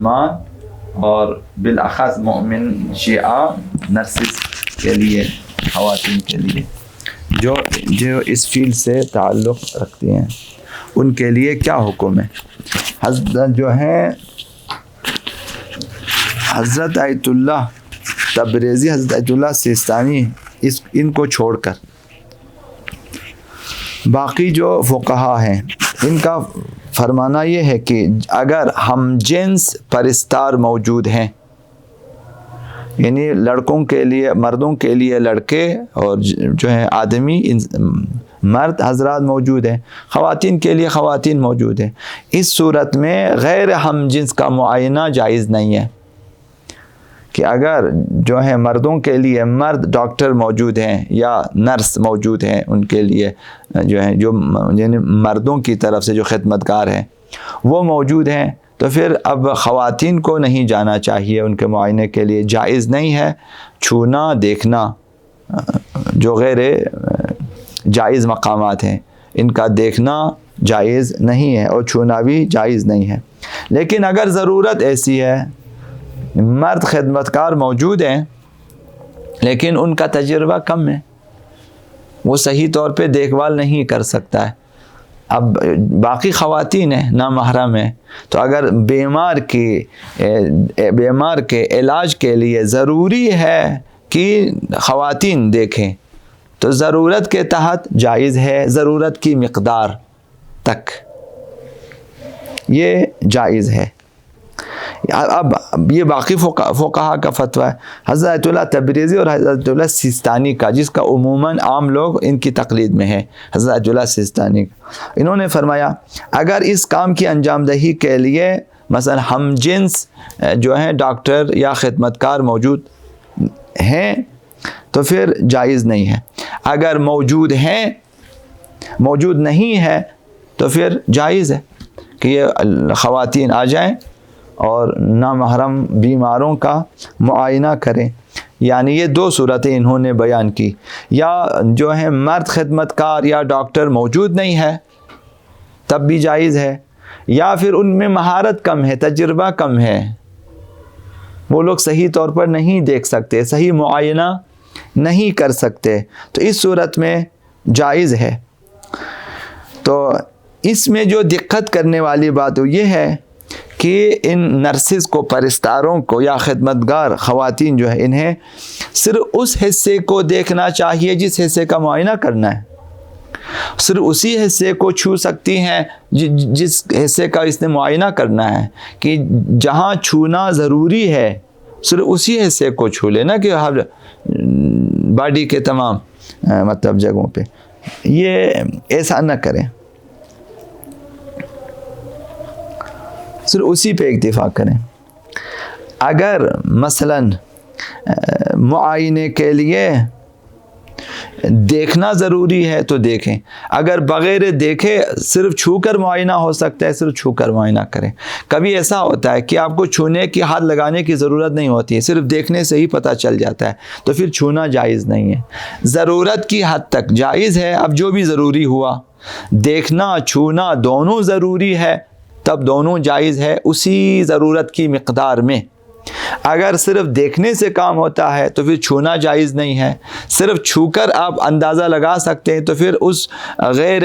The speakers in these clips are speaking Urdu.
مسلمان اور بالاخص مومن شیعہ نرسز کے لیے، خواتین کے لیے جو اس فیلڈ سے تعلق رکھتی ہیں ان کے لیے کیا حکم ہے؟ حضرت جو ہیں حضرت آیت اللہ تبریزی، حضرت آیت اللہ سیستانی، ان کو چھوڑ کر باقی جو فقہا ہیں ان کا فرمانا یہ ہے کہ اگر ہم جنس پرستار موجود ہیں، یعنی لڑکوں کے لیے، مردوں کے لیے لڑکے اور جو ہیں آدمی مرد حضرات موجود ہیں، خواتین کے لیے خواتین موجود ہیں، اس صورت میں غیر ہم جنس کا معائنہ جائز نہیں ہے کہ اگر جو ہے مردوں کے لیے مرد ڈاکٹر موجود ہیں یا نرس موجود ہیں، ان کے لیے جو ہیں جو یعنی مردوں کی طرف سے جو خدمتگار ہیں وہ موجود ہیں، تو پھر اب خواتین کو نہیں جانا چاہیے ان کے معائنے کے لیے، جائز نہیں ہے چھونا دیکھنا، جو غیر جائز مقامات ہیں ان کا دیکھنا جائز نہیں ہے اور چھونا بھی جائز نہیں ہے۔ لیکن اگر ضرورت ایسی ہے، مرد خدمتگار موجود ہیں لیکن ان کا تجربہ کم ہے، وہ صحیح طور پہ دیکھ بھال نہیں کر سکتا ہے، اب باقی خواتین ہیں نامحرم ہیں، تو اگر بیمار کے علاج کے لیے ضروری ہے کہ خواتین دیکھیں تو ضرورت کے تحت جائز ہے، ضرورت کی مقدار تک یہ جائز ہے۔ اب یہ باقی فقہا کا فتویٰ ہے، حضرت اللہ تبریزی اور حضرت اللہ سیستانی کا، جس کا عموماً عام لوگ ان کی تقلید میں ہے، حضرت اللہ سیستانی کا، انہوں نے فرمایا اگر اس کام کی انجام دہی کے لیے مثلا ہم جنس جو ہیں ڈاکٹر یا خدمتکار موجود ہیں تو پھر جائز نہیں ہے، اگر موجود نہیں ہے تو پھر جائز ہے کہ یہ خواتین آ جائیں اور نامحرم بیماروں کا معائنہ کریں۔ یعنی یہ دو صورتیں انہوں نے بیان کی، یا جو ہے مرد خدمتکار یا ڈاکٹر موجود نہیں ہے تب بھی جائز ہے، یا پھر ان میں مہارت کم ہے، تجربہ کم ہے، وہ لوگ صحیح طور پر نہیں دیکھ سکتے، صحیح معائنہ نہیں کر سکتے، تو اس صورت میں جائز ہے۔ تو اس میں جو دقت کرنے والی بات یہ ہے کہ ان نرسز کو، پرستاروں کو یا خدمتگار خواتین جو ہے، انہیں صرف اس حصے کو دیکھنا چاہیے جس حصے کا معائنہ کرنا ہے، صرف اسی حصے کو چھو سکتی ہیں جس حصے کا اس نے معائنہ کرنا ہے، کہ جہاں چھونا ضروری ہے صرف اسی حصے کو چھو لینا کہ ہر باڈی کے تمام مطلب جگہوں پہ، یہ ایسا نہ کریں، صرف اسی پہ اکتفا کریں۔ اگر مثلا معائنے کے لیے دیکھنا ضروری ہے تو دیکھیں، اگر بغیر دیکھے صرف چھو کر معائنہ ہو سکتا ہے، صرف چھو کر معائنہ کریں۔ کبھی ایسا ہوتا ہے کہ آپ کو چھونے کی، ہاتھ لگانے کی ضرورت نہیں ہوتی ہے، صرف دیکھنے سے ہی پتہ چل جاتا ہے، تو پھر چھونا جائز نہیں ہے۔ ضرورت کی حد تک جائز ہے، اب جو بھی ضروری ہوا، دیکھنا چھونا دونوں ضروری ہے تب دونوں جائز ہے اسی ضرورت کی مقدار میں۔ اگر صرف دیکھنے سے کام ہوتا ہے تو پھر چھونا جائز نہیں ہے، صرف چھو کر آپ اندازہ لگا سکتے ہیں تو پھر اس غیر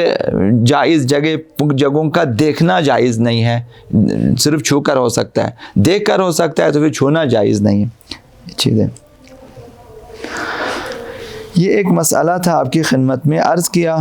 جائز جگہوں کا دیکھنا جائز نہیں ہے، صرف چھو کر ہو سکتا ہے، دیکھ کر ہو سکتا ہے تو پھر چھونا جائز نہیں ہے۔ چیزیں یہ ایک مسئلہ تھا آپ کی خدمت میں عرض کیا